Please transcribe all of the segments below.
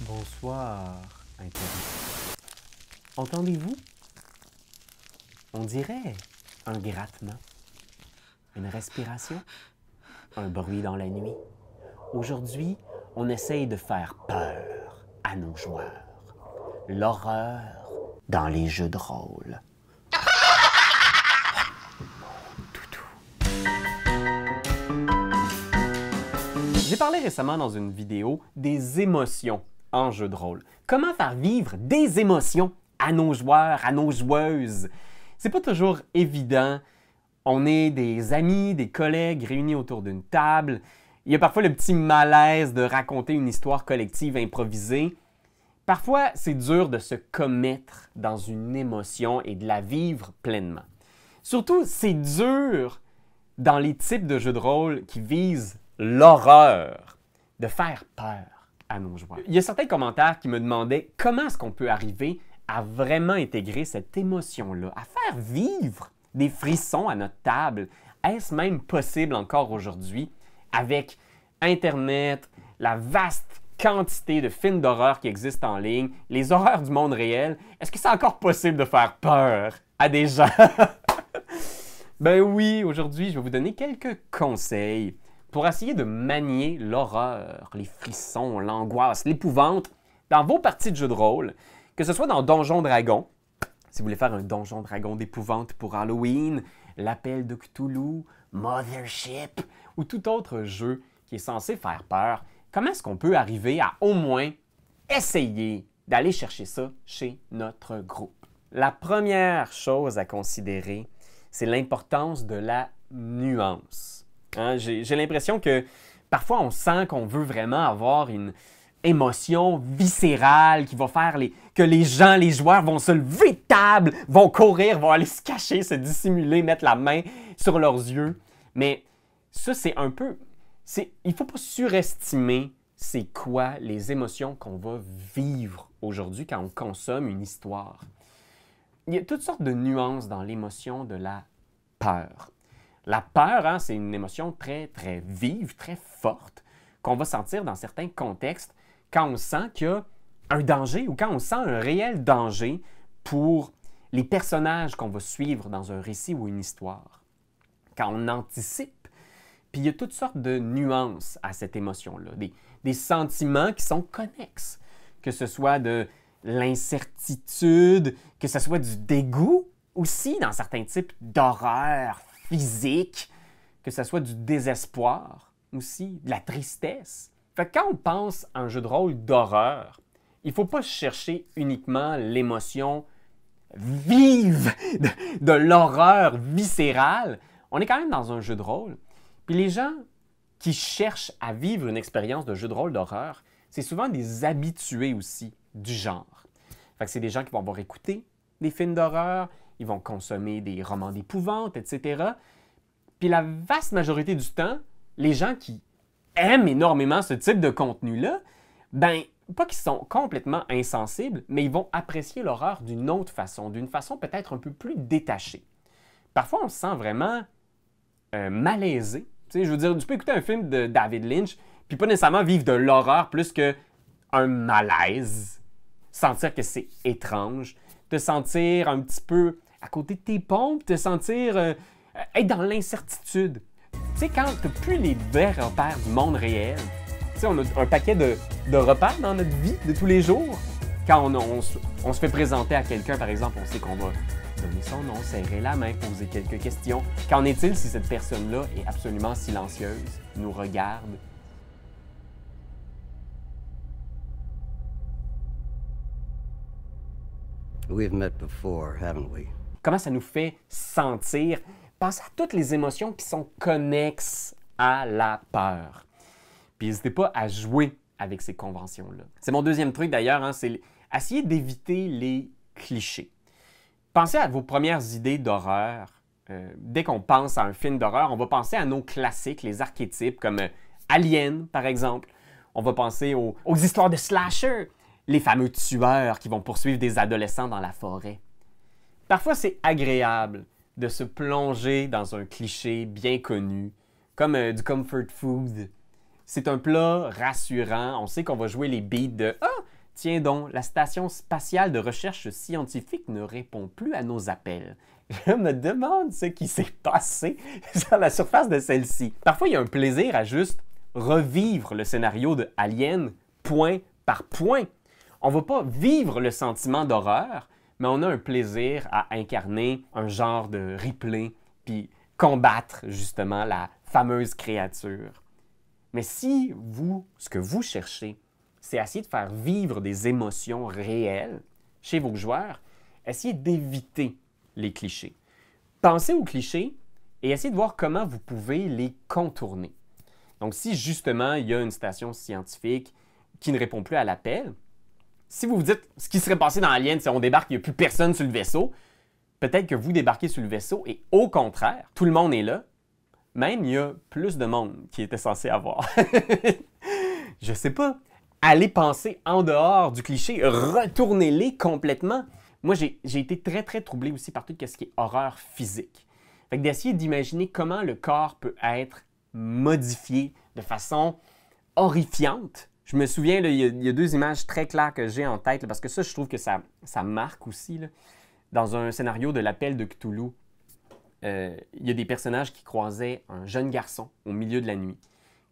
Bonsoir, Internet. Entendez-vous? On dirait un grattement, une respiration, un bruit dans la nuit. Aujourd'hui, on essaye de faire peur à nos joueurs. L'horreur dans les jeux de rôle. J'ai parlé récemment dans une vidéo des émotions en jeu de rôle. Comment faire vivre des émotions à nos joueurs, à nos joueuses? C'est pas toujours évident. On est des amis, des collègues réunis autour d'une table. Il y a parfois le petit malaise de raconter une histoire collective improvisée. Parfois, c'est dur de se commettre dans une émotion et de la vivre pleinement. Surtout, c'est dur dans les types de jeux de rôle qui visent l'horreur, de faire peur à nos joueurs. Il y a certains commentaires qui me demandaient comment est-ce qu'on peut arriver à vraiment intégrer cette émotion-là, à faire vivre des frissons à notre table. Est-ce même possible encore aujourd'hui avec Internet, la vaste quantité de films d'horreur qui existent en ligne, les horreurs du monde réel? Est-ce que c'est encore possible de faire peur à des gens? Ben oui, aujourd'hui, je vais vous donner quelques conseils pour essayer de manier l'horreur, les frissons, l'angoisse, l'épouvante dans vos parties de jeux de rôle, que ce soit dans Donjon Dragon, si vous voulez faire un Donjon Dragon d'épouvante pour Halloween, l'Appel de Cthulhu, Mothership ou tout autre jeu qui est censé faire peur, comment est-ce qu'on peut arriver à au moins essayer d'aller chercher ça chez notre groupe? La première chose à considérer, c'est l'importance de la nuance. Hein, j'ai l'impression que parfois on sent qu'on veut vraiment avoir une émotion viscérale qui va faire que les gens, les joueurs vont se lever de table, vont courir, vont aller se cacher, se dissimuler, mettre la main sur leurs yeux. Mais ça, c'est un peu... il ne faut pas surestimer c'est quoi les émotions qu'on va vivre aujourd'hui quand on consomme une histoire. Il y a toutes sortes de nuances dans l'émotion de la peur. La peur, hein, c'est une émotion très, très vive, très forte, qu'on va sentir dans certains contextes quand on sent qu'il y a un danger ou quand on sent un réel danger pour les personnages qu'on va suivre dans un récit ou une histoire. Quand on anticipe, puis il y a toutes sortes de nuances à cette émotion-là, des sentiments qui sont connexes, que ce soit de l'incertitude, que ce soit du dégoût aussi dans certains types d'horreur physique, que ce soit du désespoir aussi, de la tristesse. Fait que quand on pense à un jeu de rôle d'horreur, il ne faut pas chercher uniquement l'émotion vive de l'horreur viscérale. On est quand même dans un jeu de rôle. Puis les gens qui cherchent à vivre une expérience de jeu de rôle d'horreur, c'est souvent des habitués aussi du genre. Fait que c'est des gens qui vont avoir écouté des films d'horreur, ils vont consommer des romans d'épouvante, etc. Puis la vaste majorité du temps, les gens qui aiment énormément ce type de contenu-là, ben, pas qu'ils sont complètement insensibles, mais ils vont apprécier l'horreur d'une autre façon, d'une façon peut-être un peu plus détachée. Parfois, on se sent vraiment malaisé. Tu sais, je veux dire, tu peux écouter un film de David Lynch, puis pas nécessairement vivre de l'horreur plus qu'un malaise, sentir que c'est étrange, te sentir un petit peu à côté de tes pompes, te sentir être dans l'incertitude. Tu sais, quand tu n'as plus les vrais repères du monde réel, tu sais, on a un paquet de repères dans notre vie de tous les jours. Quand on se fait présenter à quelqu'un, par exemple, on sait qu'on va donner son nom, serrer la main, poser quelques questions. Qu'en est-il si cette personne-là est absolument silencieuse, nous regarde? We've met before, haven't we? Comment ça nous fait sentir? Pensez à toutes les émotions qui sont connexes à la peur. Puis n'hésitez pas à jouer avec ces conventions-là. C'est mon deuxième truc d'ailleurs, hein, c'est essayer d'éviter les clichés. Pensez à vos premières idées d'horreur. Dès qu'on pense à un film d'horreur, on va penser à nos classiques, les archétypes comme Alien, par exemple. On va penser aux histoires de slasher, les fameux tueurs qui vont poursuivre des adolescents dans la forêt. Parfois, c'est agréable de se plonger dans un cliché bien connu, comme du comfort food. C'est un plat rassurant. On sait qu'on va jouer les beats de « Ah, Tiens donc, la Station spatiale de recherche scientifique ne répond plus à nos appels. Je me demande ce qui s'est passé sur la surface de celle-ci. Parfois, il y a un plaisir à juste revivre le scénario de Alien point par point. On ne va pas vivre le sentiment d'horreur, mais on a un plaisir à incarner un genre de Ripley, puis combattre justement la fameuse créature. Mais si ce que vous cherchez, c'est essayer de faire vivre des émotions réelles chez vos joueurs, essayez d'éviter les clichés. Pensez aux clichés et essayez de voir comment vous pouvez les contourner. Donc, si justement il y a une station scientifique qui ne répond plus à l'appel, si vous vous dites ce qui serait passé dans Alien, c'est on débarque, il n'y a plus personne sur le vaisseau, peut-être que vous débarquez sur le vaisseau et au contraire, tout le monde est là. Même, il y a plus de monde qui était censé avoir. Je sais pas. Allez penser en dehors du cliché, retournez-les complètement. Moi, j'ai été très, très troublé aussi par tout ce qui est horreur physique. Fait que d'essayer d'imaginer comment le corps peut être modifié de façon horrifiante. Je me souviens, là, il y a deux images très claires que j'ai en tête, là, parce que ça, je trouve que ça marque aussi. Là. Dans un scénario de l'appel de Cthulhu, il y a des personnages qui croisaient un jeune garçon au milieu de la nuit,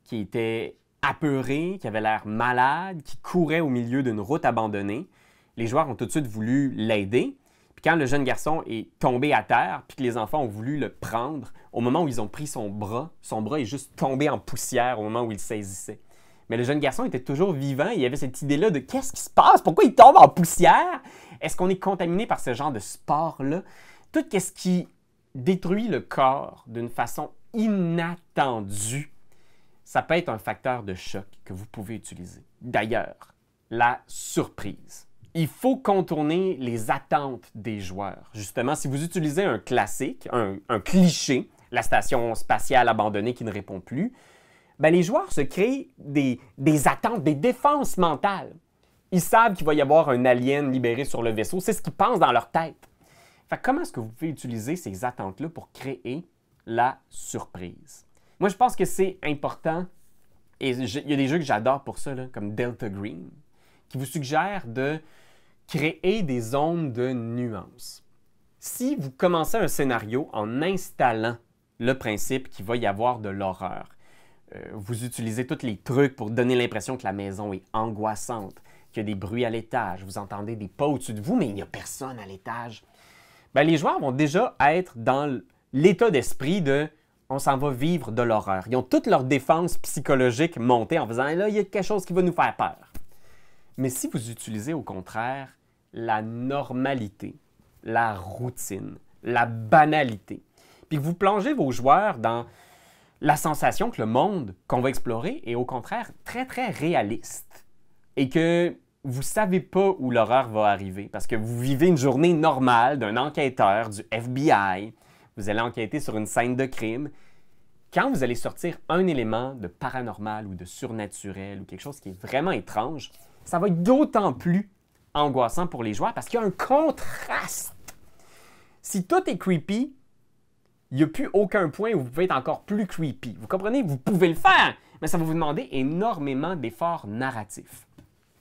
qui était apeuré, qui avait l'air malade, qui courait au milieu d'une route abandonnée. Les joueurs ont tout de suite voulu l'aider. Puis quand le jeune garçon est tombé à terre, puis que les enfants ont voulu le prendre, au moment où ils ont pris son bras est juste tombé en poussière au moment où il saisissait. Mais le jeune garçon était toujours vivant et il y avait cette idée-là de qu'est-ce qui se passe? Pourquoi il tombe en poussière? Est-ce qu'on est contaminé par ce genre de sport-là? Tout ce qui détruit le corps d'une façon inattendue, ça peut être un facteur de choc que vous pouvez utiliser. D'ailleurs, la surprise. Il faut contourner les attentes des joueurs. Justement, si vous utilisez un classique, un cliché, la station spatiale abandonnée qui ne répond plus, bien, les joueurs se créent des attentes, des défenses mentales. Ils savent qu'il va y avoir un alien libéré sur le vaisseau. C'est ce qu'ils pensent dans leur tête. Fait que comment est-ce que vous pouvez utiliser ces attentes-là pour créer la surprise? Moi, je pense que c'est important, et il y a des jeux que j'adore pour ça, là, comme Delta Green, qui vous suggèrent de créer des zones de nuances. Si vous commencez un scénario en installant le principe qu'il va y avoir de l'horreur, vous utilisez tous les trucs pour donner l'impression que la maison est angoissante, qu'il y a des bruits à l'étage, vous entendez des pas au-dessus de vous, mais il n'y a personne à l'étage. Bien, les joueurs vont déjà être dans l'état d'esprit de « on s'en va vivre de l'horreur ». Ils ont toutes leurs défenses psychologiques montées en faisant « là, il y a quelque chose qui va nous faire peur ». Mais si vous utilisez au contraire la normalité, la routine, la banalité, puis que vous plongez vos joueurs dans la sensation que le monde qu'on va explorer est au contraire très, très réaliste et que vous ne savez pas où l'horreur va arriver parce que vous vivez une journée normale d'un enquêteur du FBI, vous allez enquêter sur une scène de crime. Quand vous allez sortir un élément de paranormal ou de surnaturel ou quelque chose qui est vraiment étrange, ça va être d'autant plus angoissant pour les joueurs parce qu'il y a un contraste. Si tout est creepy, il n'y a plus aucun point où vous pouvez être encore plus creepy. Vous comprenez? Vous pouvez le faire, mais ça va vous demander énormément d'efforts narratifs.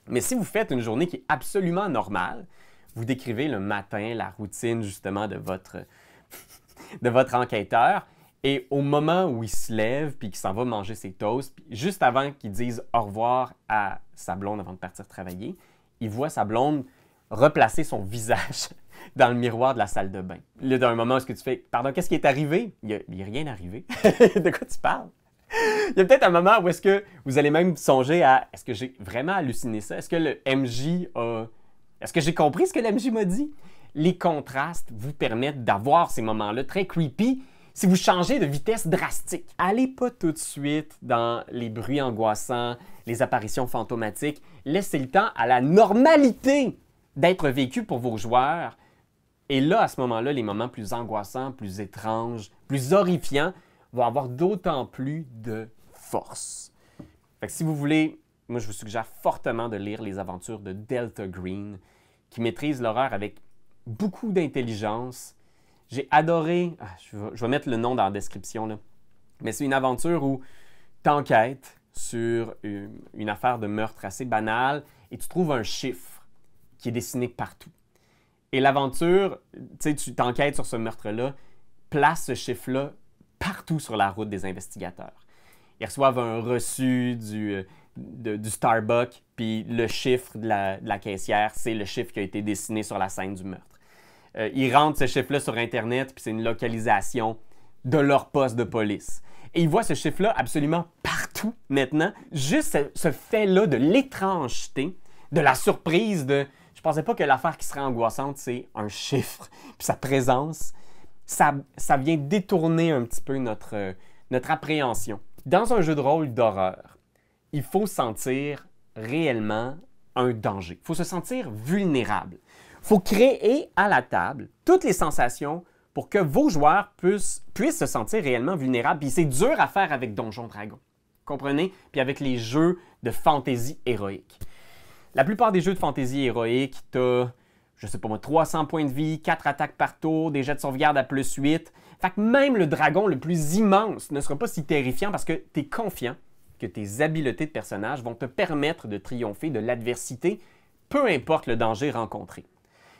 Mais si vous faites une journée qui est absolument normale, vous décrivez le matin, la routine justement de votre enquêteur, et au moment où il se lève puis qu'il s'en va manger ses toasts, puis juste avant qu'il dise au revoir à sa blonde avant de partir travailler, il voit sa blonde replacer son visage dans le miroir de la salle de bain. Là, dans un moment où tu fais « Pardon, qu'est-ce qui est arrivé? » Il n'y a rien arrivé. De quoi tu parles? Il y a peut-être un moment où est-ce que vous allez même songer à « Est-ce que j'ai vraiment halluciné ça? Est-ce que le MJ a... Est-ce que j'ai compris ce que le MJ m'a dit? » Les contrastes vous permettent d'avoir ces moments-là très creepy si vous changez de vitesse drastique. Allez pas tout de suite dans les bruits angoissants, les apparitions fantomatiques. Laissez le temps à la normalité d'être vécue pour vos joueurs. Et là, à ce moment-là, les moments plus angoissants, plus étranges, plus horrifiants vont avoir d'autant plus de force. Fait que si vous voulez, moi je vous suggère fortement de lire les aventures de Delta Green, qui maîtrise l'horreur avec beaucoup d'intelligence. J'ai adoré, je vais mettre le nom dans la description, là. Mais c'est une aventure où tu enquêtes sur une affaire de meurtre assez banale et tu trouves un chiffre qui est dessiné partout. Et l'aventure, tu t'enquêtes sur ce meurtre-là, place ce chiffre-là partout sur la route des investigateurs. Ils reçoivent un reçu du Starbucks, puis le chiffre de la caissière, c'est le chiffre qui a été dessiné sur la scène du meurtre. Ils rentrent ce chiffre-là sur Internet, puis c'est une localisation de leur poste de police. Et ils voient ce chiffre-là absolument partout maintenant. Juste ce fait-là de l'étrangeté, de la surprise de... Je pensais pas que l'affaire qui serait angoissante, c'est un chiffre. Puis sa présence, ça vient détourner un petit peu notre appréhension. Dans un jeu de rôle d'horreur, il faut sentir réellement un danger. Il faut se sentir vulnérable. Il faut créer à la table toutes les sensations pour que vos joueurs puissent se sentir réellement vulnérables. Puis c'est dur à faire avec Donjons Dragons. Comprenez? Puis avec les jeux de fantasy héroïque. La plupart des jeux de fantasy héroïque, tu as, je sais pas moi, 300 points de vie, 4 attaques par tour, des jets de sauvegarde à plus 8. Fait que même le dragon le plus immense ne sera pas si terrifiant parce que tu es confiant que tes habiletés de personnage vont te permettre de triompher de l'adversité, peu importe le danger rencontré.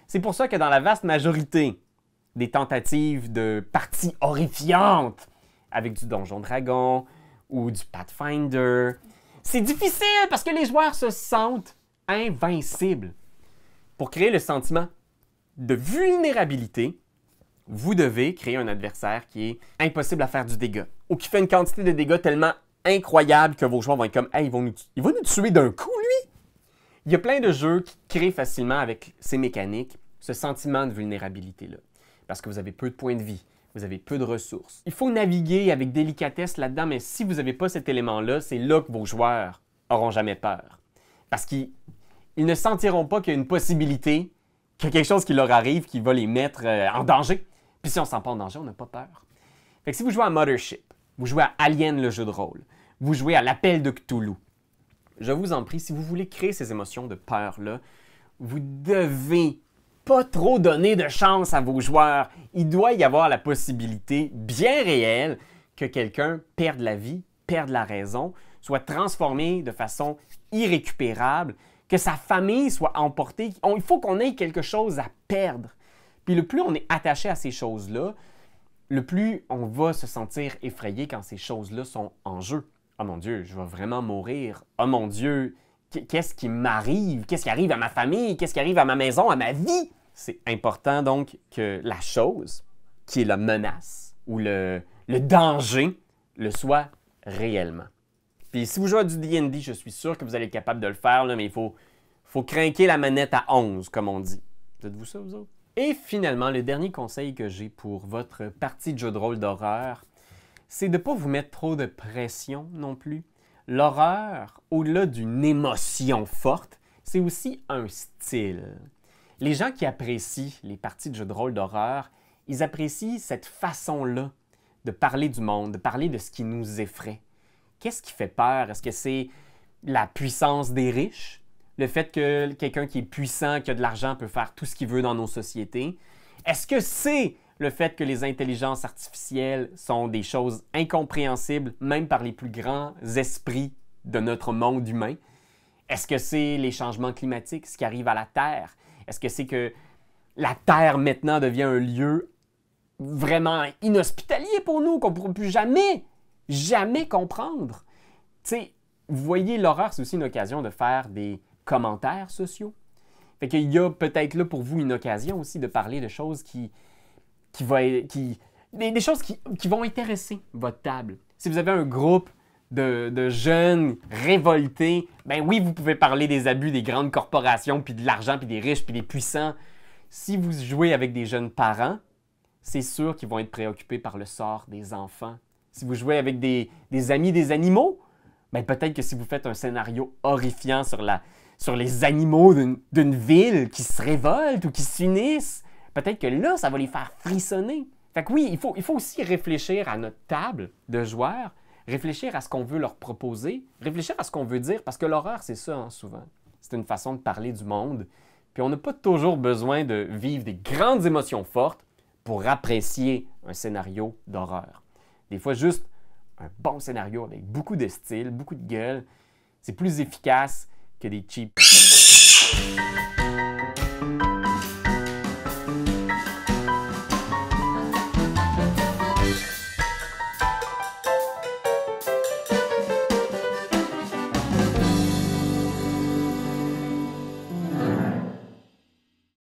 C'est pour ça que dans la vaste majorité des tentatives de parties horrifiantes avec du Donjon Dragon ou du Pathfinder, c'est difficile parce que les joueurs se sentent invincibles. Pour créer le sentiment de vulnérabilité, vous devez créer un adversaire qui est impossible à faire du dégât ou qui fait une quantité de dégâts tellement incroyable que vos joueurs vont être comme « Hey, il va nous tuer d'un coup, lui! » Il y a plein de jeux qui créent facilement avec ces mécaniques ce sentiment de vulnérabilité-là. Parce que vous avez peu de points de vie, vous avez peu de ressources. Il faut naviguer avec délicatesse là-dedans, mais si vous n'avez pas cet élément-là, c'est là que vos joueurs n'auront jamais peur. Parce qu'ils ne sentiront pas qu'il y a une possibilité, qu'il y a quelque chose qui leur arrive qui va les mettre en danger. Puis si on ne se sent pas en danger, on n'a pas peur. Fait que si vous jouez à Mothership, vous jouez à Alien le jeu de rôle, vous jouez à l'Appel de Cthulhu, je vous en prie, si vous voulez créer ces émotions de peur-là, vous devez pas trop donner de chance à vos joueurs. Il doit y avoir la possibilité bien réelle que quelqu'un perde la vie, perde la raison, soit transformé de façon irrécupérable, que sa famille soit emportée. Il faut qu'on ait quelque chose à perdre. Puis le plus on est attaché à ces choses-là, le plus on va se sentir effrayé quand ces choses-là sont en jeu. « Oh mon Dieu, je vais vraiment mourir. Oh mon Dieu, qu'est-ce qui m'arrive? Qu'est-ce qui arrive à ma famille? Qu'est-ce qui arrive à ma maison, à ma vie? » C'est important donc que la chose qui est la menace ou le danger le soit réellement. Puis si vous jouez à du D&D, je suis sûr que vous allez être capable de le faire, là, mais il faut craquer la manette à 11, comme on dit. Êtes-vous ça, vous autres? Et finalement, le dernier conseil que j'ai pour votre partie de jeu de rôle d'horreur, c'est de ne pas vous mettre trop de pression non plus. L'horreur, au-delà d'une émotion forte, c'est aussi un style. Les gens qui apprécient les parties de jeux de rôle d'horreur, ils apprécient cette façon-là de parler du monde, de parler de ce qui nous effraie. Qu'est-ce qui fait peur? Est-ce que c'est la puissance des riches? Le fait que quelqu'un qui est puissant, qui a de l'argent, peut faire tout ce qu'il veut dans nos sociétés? Est-ce que c'est le fait que les intelligences artificielles sont des choses incompréhensibles, même par les plus grands esprits de notre monde humain? Est-ce que c'est les changements climatiques, ce qui arrive à la Terre? Est-ce que c'est que la Terre maintenant devient un lieu vraiment inhospitalier pour nous, qu'on ne pourra plus jamais comprendre? Tu sais, vous voyez, l'horreur, c'est aussi une occasion de faire des commentaires sociaux. Fait qu'il y a peut-être là pour vous une occasion aussi de parler de choses des choses qui vont intéresser votre table. Si vous avez un groupe de jeunes révoltés, ben oui, vous pouvez parler des abus des grandes corporations, puis de l'argent, puis des riches, puis des puissants. Si vous jouez avec des jeunes parents, c'est sûr qu'ils vont être préoccupés par le sort des enfants. Si vous jouez avec des amis des animaux, ben peut-être que si vous faites un scénario horrifiant sur les animaux d'une ville qui se révoltent ou qui s'unissent, peut-être que là, ça va les faire frissonner. Fait que oui, il faut aussi réfléchir à notre table de joueurs, réfléchir à ce qu'on veut leur proposer, réfléchir à ce qu'on veut dire, parce que l'horreur, c'est ça, hein, souvent. C'est une façon de parler du monde. Puis on n'a pas toujours besoin de vivre des grandes émotions fortes pour apprécier un scénario d'horreur. Des fois, juste un bon scénario avec beaucoup de style, beaucoup de gueule, c'est plus efficace que des cheap